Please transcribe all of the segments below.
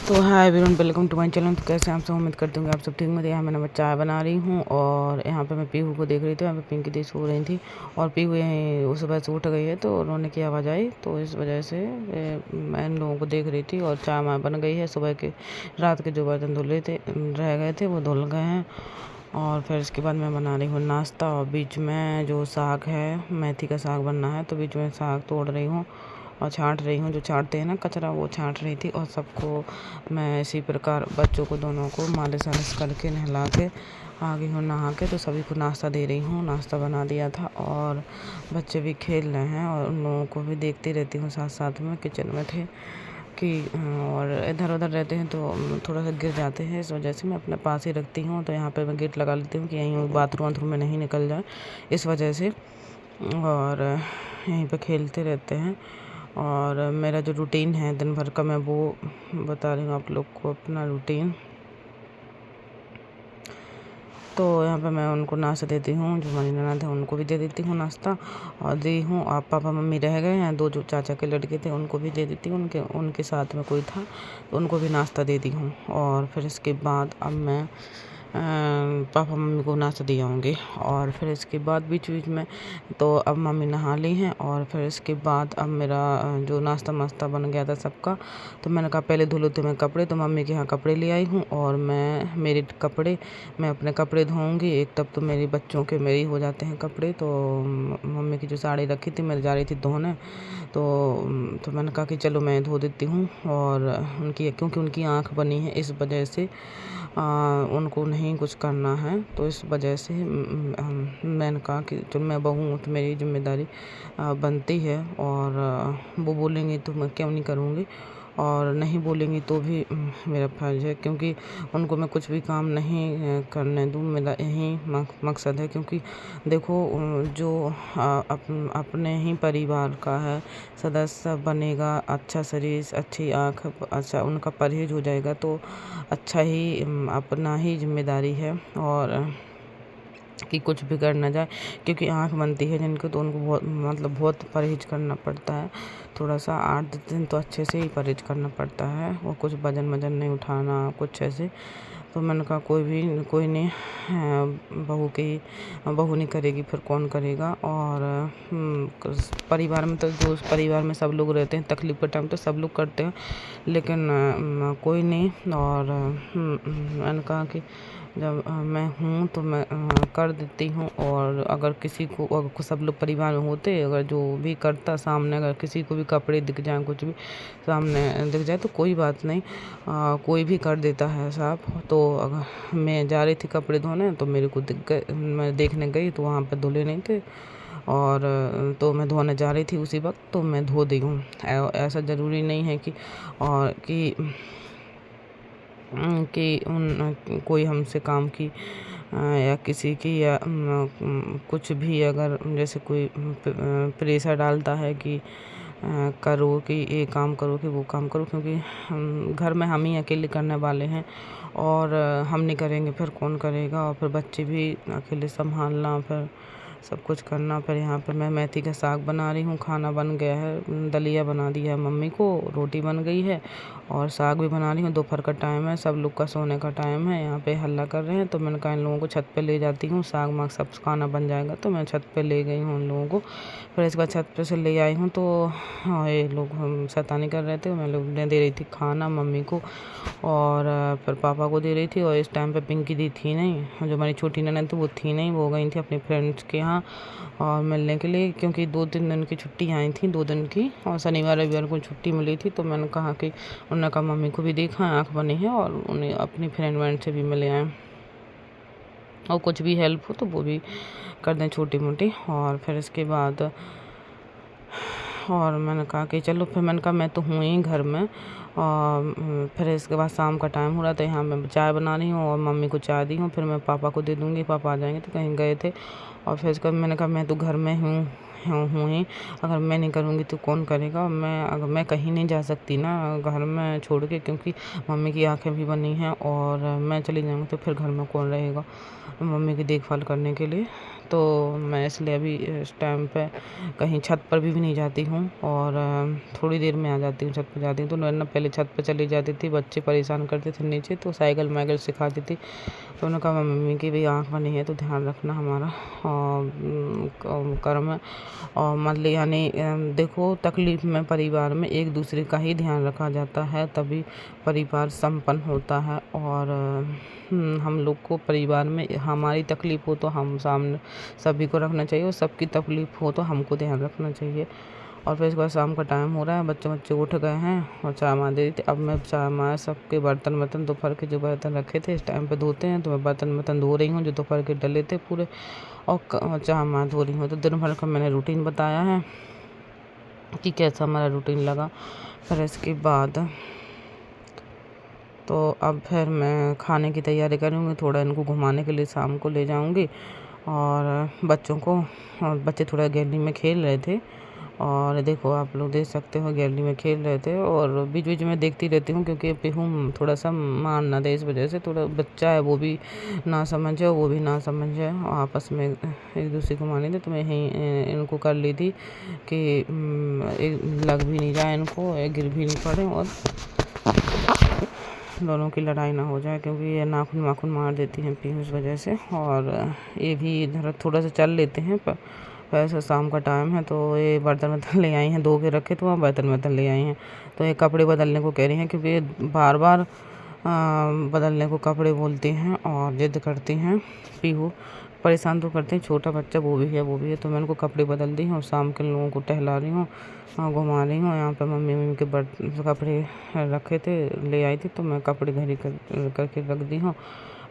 तो hi everyone, welcome to my channel. तो कैसे आप सब, उम्मीद करती हूँ कि आप सब ठीक होंगे। यहाँ मैंने चाय बना रही हूँ और यहाँ पे मैं पीहू को देख रही थी। यहाँ पे पिंकी दी सो रही थी और पीहू यहीं उस सुबह से उठ गई है तो रोने की आवाज़ आई, तो इस वजह से मैं इन लोगों को देख रही थी। और चाय माय बन गई है। सुबह के रात के जो बर्तन धुले थे रह गए थे वो धुल गए हैं। और फिर इसके बाद मैं बना रही हूँ नाश्ता। और बीच में जो साग है, मेथी का साग बनना है, तो बीच में साग तोड़ रही हूँ और छांट रही हूँ। जो छांटते हैं ना कचरा, वो छांट रही थी। और सबको मैं इसी प्रकार बच्चों को दोनों को मालिश वालिश करके नहला के आ गई हूँ नहा के। तो सभी को नाश्ता दे रही हूँ। नाश्ता बना दिया था और बच्चे भी खेल रहे हैं और उन लोगों को भी देखती रहती हूँ। साथ साथ में किचन में थे कि और इधर उधर रहते हैं तो थोड़ा सा गिर जाते हैं, इस वजह से मैं अपने पास ही रखती हूँ। तो यहाँ पे मैं गेट लगा लेती हूँ कि यहीं बाथरूम वाथरूम में नहीं निकल जाए, इस वजह से। और यहीं पे खेलते रहते हैं। और मेरा जो रूटीन है दिन भर का, मैं वो बता रही हूँ आप लोग को, अपना रूटीन। तो यहाँ पे मैं उनको नाश्ता देती हूँ, जो हमारी ननद है उनको भी दे देती हूँ नाश्ता और दी हूँ। आप पापा मम्मी रह गए हैं, दो जो चाचा के लड़के थे उनको भी दे देती हूँ। उनके साथ में कोई था तो उनको भी नाश्ता दे दी हूँ। और फिर इसके बाद अब मैं पापा मम्मी को नाश्ता दिए होंगे। और फिर इसके बाद बीच बीच में तो अब मम्मी नहा ली हैं। और फिर इसके बाद अब मेरा जो नाश्ता मास्ता बन गया था सबका, तो मैंने कहा पहले धुलो तो मैं कपड़े, तो मम्मी के यहाँ कपड़े ले आई हूँ। और मेरे कपड़े, मैं अपने कपड़े धोऊंगी। एक तब तो मेरे बच्चों के मेरे ही हो जाते हैं कपड़े। तो मम्मी की जो साड़ी रखी थी, मैं जा रही थी धोने, तो मैंने कहा कि चलो मैं धो देती हूँ। और क्योंकि उनकी आँख बनी है, इस वजह से उनको नहीं कुछ करना है, तो इस वजह से मैंने कहा कि जब मैं बहू हूँ तो मेरी जिम्मेदारी बनती है। और वो बोलेंगे तो मैं क्यों नहीं करूँगी, और नहीं बोलेंगी तो भी मेरा फर्ज है, क्योंकि उनको मैं कुछ भी काम नहीं करने दूँ। मेरा यही मकसद है। क्योंकि देखो, जो अपने ही परिवार का है सदस्य बनेगा, अच्छा शरीर, अच्छी आँख, अच्छा उनका परहेज हो जाएगा तो अच्छा ही अपना ही जिम्मेदारी है। और कि कुछ बिगड़ ना जाए, क्योंकि आँख बनती है जिनको, तो उनको बहुत परहेज करना पड़ता है। थोड़ा सा 8 दिन तो अच्छे से ही परहेज करना पड़ता है। वो कुछ वजन नहीं उठाना, कुछ ऐसे। तो मैंने कहा कोई नहीं, बहू नहीं करेगी फिर कौन करेगा। और परिवार में तो जो परिवार में सब लोग रहते हैं, तकलीफ़ के टाइम तो सब लोग करते हैं, लेकिन कोई नहीं। और मैंने कहा कि जब मैं हूँ तो मैं कर देती हूँ। और अगर किसी को, अगर सब लोग परिवार में होते, अगर जो भी करता सामने, अगर किसी को भी कपड़े दिख जाए, कुछ भी सामने दिख जाए तो कोई बात नहीं, कोई भी कर देता है साफ। तो अगर मैं जा रही थी कपड़े धोने तो मेरे को दिख गए, मैं देखने गई तो वहाँ पे धुले नहीं थे। और तो मैं धोने जा रही थी उसी वक्त, तो मैं धो दी हूँ। ऐसा ज़रूरी नहीं है कि और कि कोई हमसे काम की या किसी की या कुछ भी, अगर जैसे कोई प्रेशर डालता है कि करो, कि ये काम करो, कि वो काम करो, क्योंकि घर में हम ही अकेले करने वाले हैं। और हम नहीं करेंगे फिर कौन करेगा। और फिर बच्चे भी अकेले संभालना, फिर सब कुछ करना। फिर यहाँ पर मैं मेथी का साग बना रही हूँ। खाना बन गया है, दलिया बना दिया है मम्मी को, रोटी बन गई है और साग भी बना रही हूँ। दोपहर का टाइम है, सब लोग का सोने का टाइम है। यहाँ पे हल्ला कर रहे हैं, तो मैंने कहा इन लोगों को छत पे ले जाती हूँ, साग माग सब खाना बन जाएगा। तो मैं छत पे ले गई हूँ उन लोगों को। फिर इसके बाद छत पे से ले आई हूँ तो ये लोग शैतानी कर रहे थे। मैं लोग ने दे रही थी खाना मम्मी को और फिर पापा को दे रही थी। और इस टाइम पे पिंकी दी थी नहीं, जो हमारी छोटी ननद थी वो थी नहीं, वो गई थी अपने फ्रेंड्स के यहाँ और मिलने के लिए, क्योंकि 2-3 दिन की छुट्टी आई थी, 2 दिन की, और शनिवार रविवार को छुट्टी मिली थी। तो मैंने कहा कि उन्होंने कहा मम्मी को भी देखा, आँख बनी है, और उन्हें अपनी फ्रेंड व्रेंड से भी मिले आए, और कुछ भी हेल्प हो तो वो भी कर दें छोटी मोटी। और फिर इसके बाद और मैंने कहा कि चलो, फिर मैंने कहा मैं तो हूँ ही घर में। और फिर इसके बाद शाम का टाइम हो रहा था, यहाँ मैं चाय बना रही हूँ और मम्मी को चाय दी हूँ। फिर मैं पापा को दे दूँगी, पापा आ जाएंगे, तो कहीं गए थे। और फिर इसके बाद मैंने कहा मैं तो घर में हूँ ही, अगर मैं नहीं करूँगी तो कौन करेगा। अगर मैं कहीं नहीं जा सकती ना घर में छोड़ के, क्योंकि मम्मी की आँखें भी बनी हैं, और मैं चली जाऊँगी तो फिर घर में कौन रहेगा मम्मी की देखभाल करने के लिए। तो मैं इसलिए अभी इस टाइम पे कहीं छत पर भी नहीं जाती हूँ और थोड़ी देर में आ जाती हूँ। छत पर जाती हूँ तो वरना पहले छत पर चली जाती थी, बच्चे परेशान करते थे नीचे, तो साइकिल वाइकिल सिखाती थी। तो उन्होंने कहा मम्मी की भी आँख बनी है तो ध्यान रखना हमारा कर्म है। और मतलब यानी देखो, तकलीफ़ में परिवार में एक दूसरे का ही ध्यान रखा जाता है, तभी परिवार संपन्न होता है। और हम लोग को परिवार में हमारी तकलीफ़ हो तो हम सामने सभी को रखना चाहिए, और सबकी तकलीफ़ हो तो हमको ध्यान रखना चाहिए। और फिर इसके बाद शाम का टाइम हो रहा है, बच्चे उठ गए हैं और चाय माँ दे दी थी। अब मैं चाय माँ सबके बर्तन दोपहर के जो बर्तन रखे थे इस टाइम पे धोते हैं, तो मैं बर्तन धो रही हूँ जो दोपहर के डले थे पूरे, और चाय माँ धो रही हूँ। तो दिन भर का मैंने रूटीन बताया है कि कैसा हमारा रूटीन लगा। फिर इसके बाद तो अब फिर मैं खाने की तैयारी करूँगी, थोड़ा इनको घुमाने के लिए शाम को ले जाऊँगी और बच्चों को। और बच्चे थोड़ा गैलरी में खेल रहे थे, और देखो आप लोग देख सकते हो गैलरी में खेल रहे थे। और बीच बीच में देखती रहती हूँ क्योंकि पेहू थोड़ा सा मार ना दे, इस वजह से। थोड़ा बच्चा है, वो भी ना समझे, वो भी ना समझे, आपस में एक दूसरे को मारने दे। तो मैं यहीं इनको कर ली थी कि लग भी नहीं जाए इनको, गिर भी नहीं पड़े और दोनों की लड़ाई ना हो जाए, क्योंकि ये नाखून वाखून मार देती हैं पीहू इस वजह से। और ये भी इधर थोड़ा सा चल लेते हैं, पर वैसे शाम का टाइम है। तो ये बर्तन ले आई हैं, धो के रखे तो वहाँ बर्तन ले आई हैं। तो ये कपड़े बदलने को कह रही हैं, क्योंकि ये बार बार बदलने को कपड़े बोलती हैं और जिद करती हैं। पीहू परेशान तो करते हैं, छोटा बच्चा वो भी है। तो मैं उनको कपड़े बदल दी हूँ और शाम के लोगों को टहला रही हूँ, घुमा रही हूँ। यहाँ पे मम्मी के कपड़े रखे थे, ले आई थी, तो मैं कपड़े घर ही करके रख दी हूँ।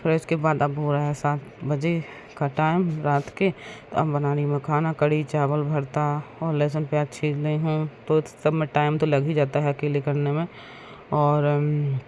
फिर इसके बाद अब हो रहा है 7 बजे का टाइम रात के। तो अब बना रही हूँ खाना, कढ़ी चावल भरता और लहसुन प्याज छील रही हूँ। तो सब में टाइम तो लग ही जाता है अकेले करने में। और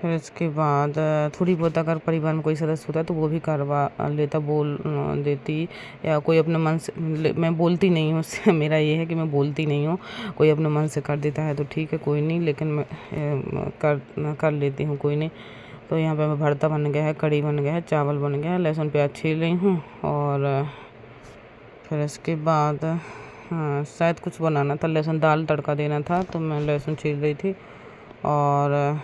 फिर इसके बाद थोड़ी बहुत अगर परिवार में कोई सदस्य होता है तो वो भी करवा लेता, बोल देती, या कोई अपने मन से मैं बोलती नहीं हूँ उससे मेरा ये है कि मैं बोलती नहीं हूँ। कोई अपने मन से कर देता है तो ठीक है, कोई नहीं, लेकिन मैं कर लेती हूँ, कोई नहीं। तो यहाँ पे भरता बन गया है, कढ़ी बन गया है, चावल बन गया है, लहसुन प्याज छील रही हूँ। और फिर इसके बाद शायद कुछ बनाना था, लहसुन दाल तड़का देना था, तो मैं लहसुन छील रही थी। और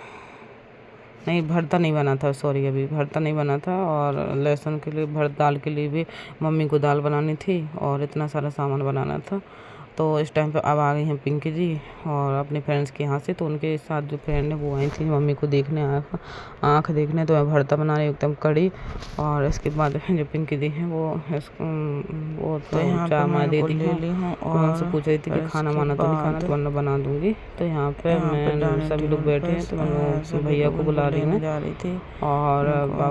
नहीं, भरता नहीं बना था, सॉरी, अभी भरता नहीं बना था। और लहसुन के लिए दाल के लिए भी मम्मी को दाल बनानी थी और इतना सारा सामान बनाना था। तो इस टाइम पे अब आ गई हैं पिंकी जी और अपने फ्रेंड्स के यहाँ से। तो उनके साथ जो फ्रेंड है वो आई थी मम्मी को देखने, आँख देखने। तो मैं भरता बना रही हूँ एकदम कड़ी। और इसके बाद जो पिंकी दी हैं वो तो चाय माँ दे दी हूँ। और उनसे पूछ रही थी कि खाना वाना तो नहीं खाना, तो वरना बना दूँगी। तो यहाँ पे मैं सभी लोग बैठे हैं, तो मैं भैया को बुला रही हूँ और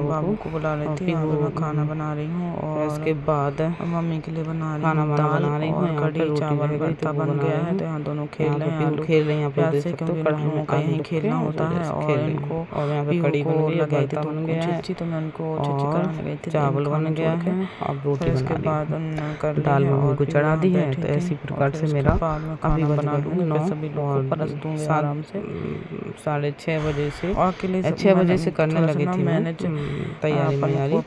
बाबू को बुला रही थी। मैं खाना बना रही हूँ और इसके बाद मम्मी के लिए खाना बना रही हूँ। कढ़ी चावल भरता बन गया है, तो यहाँ दोनों खेल रहे हैं, खेल रहे हैं यहाँ पे देख सकते हो। कढ़ाई में कहीं खेलना होता है और इनको, और यहाँ पे कढ़ी बन गई है, भरता बन गया है, तो मैं उनको कराने गई थी, चावल बन गया है, अब रोटी बना ली है, दाल मम्मी को चढ़ा दी है। तो ऐसी प्रकार से मेरा अभी बना दूँगी 9 और 6:30 बजे से 6 बजे से करने लगी थी मैं तैयारी। 9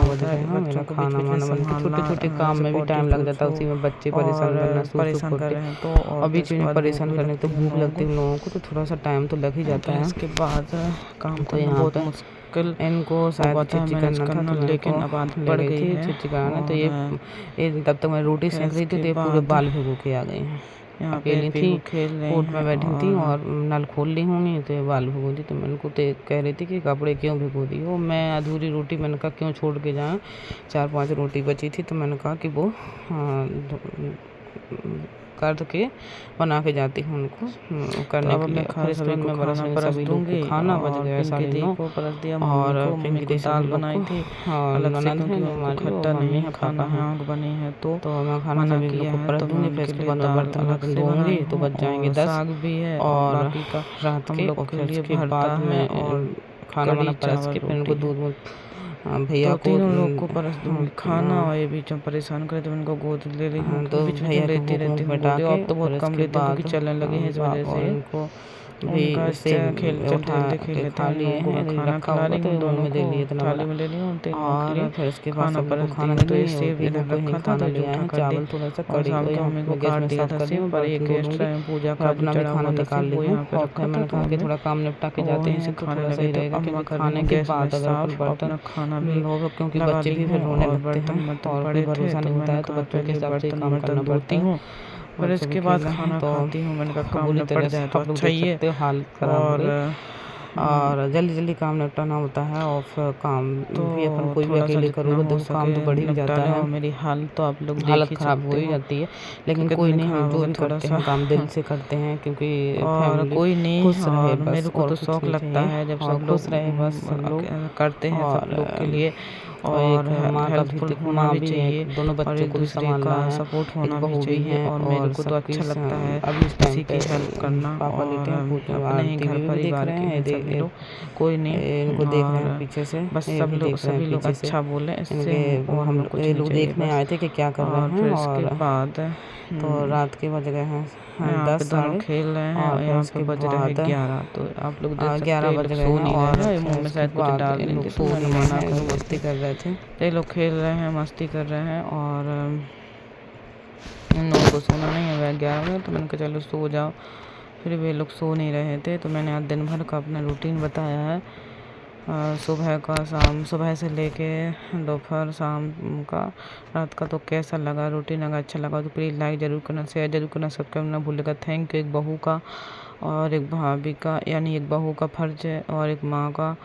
बजे मेरा खाना वाना बन के, छोटे छोटे काम में भी टाइम लग जाता है, उसी में बच्चे परेशान कर रहे हैं। तो अभी चीज़ में परेशान करने तो भूख लगती है लोगों को, तो थोड़ा सा टाइम तो लग ही जाता है। इसके बाद काम तो यहाँ पे इनको शायद चिच्ची करना था, तो लेकिन अब आदत पड़ गई थी चिच्ची कराने। तो ये तब तक मैं रोटी सेंक रही थी, तो ये पूरे बाल भिगो के आ गई हैं। अकेली थी, कोर्ट में बैठी थी और नल खोल ली होंगी, तो ये बाल भिगो दी। तो मैं उनको कह रही थी कि कपड़े क्यों भिगो दी हो। मैं अधूरी रोटी, मैंने कहा क्यों छोड़ के जाएँ, 4-5 रोटी बची थी, तो मैंने कहा कि वो कर के बना के जाती हूँ उनको करने के लिए। फिर सभी को सभी लोग को खाना बच गया 9:30। और पिंकी दी दाल बनाई थी और ननद है हमारी, खट्टा नहीं है, खाना है बनी है। तो मैं खाना सभी लोग को परस दूँगी। फिर इसके बाद बर्तन धोऊँगी तो बच जाएंगे 10। और रात के और फिर इसके बाद में खाना वाना परस के फिर उनको दूध भैया को लोग को परस दूँगी खाना। और ये बीच में परेशान करे तो उनको गोद ले रही हूँ, तो भैया लेती रहती हूँ। अब तो बहुत कम लेती हूँ क्योंकि चलने लगे हैं इस वजह से। उनको भी से उठा के खा लिए हैं, रखा होगा तो मुँह में दे लिए इतना बड़ा। और फिर उसके बाद सब लोग को खाना दिए, टीहू को ही खाना ले आए हैं, चावल थोड़ा सा, कड़ी यहाँ पे गैस में साफ कर दी हूँ, बर्तन धो लूँगी, अपना भी खाना निकाल ली हूँ। और फिर मैंने कहा कि थोड़ा काम निपटा के जाते हैं तो थोड़ा सही रहेगा, क्योंकि खाने के बाद अगर अपन बर्तन होगा, क्योंकि बच्चे भी फिर रोने लगते हैं और कोई भरोसा नहीं होता है, तो बच्चों के हिसाब से ही काम करना पड़ता है। फिर इसके बाद खाना खाती हूँ, मैंने कहा काम निपट जाए तो अच्छा ही है। हाल खराब हो गई और जल्दी जल्दी काम निपटाना होता है। और फिर काम तो भी अपन कोई भी अकेले करोगे तो काम तो बढ़ ही जाता है, मेरी हालत तो आप लोग हालत खराब हो ही जाती है। लेकिन कोई नहीं, हम जो भी करते हैं काम दिल से करते हैं, क्योंकि फैमिली कोई नहीं खुश रहे बस। मेरे को तो शौक लगता है जब सब खुश रहे बस सब लोग करते हैं सब लोग के लिए। और माँ का भी, माँ भी चाहिए, दोनों बच्चों को भी संभालना है, सपोर्ट होना बहू भी चाहिए। और मेरे को तो अच्छा लगता है अभी इस टाइम किसी की हेल्प करना। पापा लेटे हैं, अपने ही घर परिवार के हैं सभी लोग, कोई नहीं इनको देख रहे हैं पीछे से, बस सब लोग सभी लोग अच्छा बोले, इससे हम लोग देखने आए थे कि क्या कर रहे हैं। फिर इसके बाद तो रात के बज गए हैं 10 दोनों खेल रहे हैं और यहाँ पे बज रहे हैं 11। तो आप लोग देख सकते 11 हैं बज गए सो हैं नहीं और रहे हैं, मुंह में शायद कुछ डाल देंगे तो मैंने मना कर दिया। मस्ती कर रहे थे, ये लोग खेल रहे हैं, मस्ती कर रहे हैं और इन लोगों को सोना नहीं है 11 बजे, तो मैंने कहा चलो सो जाओ। फिर वे लोग सो नहीं रहे थे, तो मैंने आज दिन भर का अपना रूटीन बताया है, सुबह का, शाम, सुबह से लेके दोपहर, शाम का, रात का। तो कैसा लगा रूटीन? अगर अच्छा लगा तो प्लीज़ लाइक ज़रूर करना, शेयर ज़रूर करना, सब्सक्राइब ना भूलेगा। Thank you. एक बहू का और एक भाभी का, यानी एक बहू का फ़र्ज़ है और एक माँ का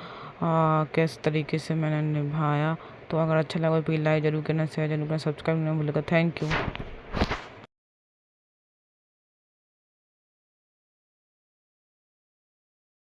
किस तरीके से मैंने निभाया। तो अगर अच्छा लगा तो प्लीज़ लाइक ज़रूर करना, शेयर ज़रूर करना, सब्सक्राइब ना भूलेगा। Thank you.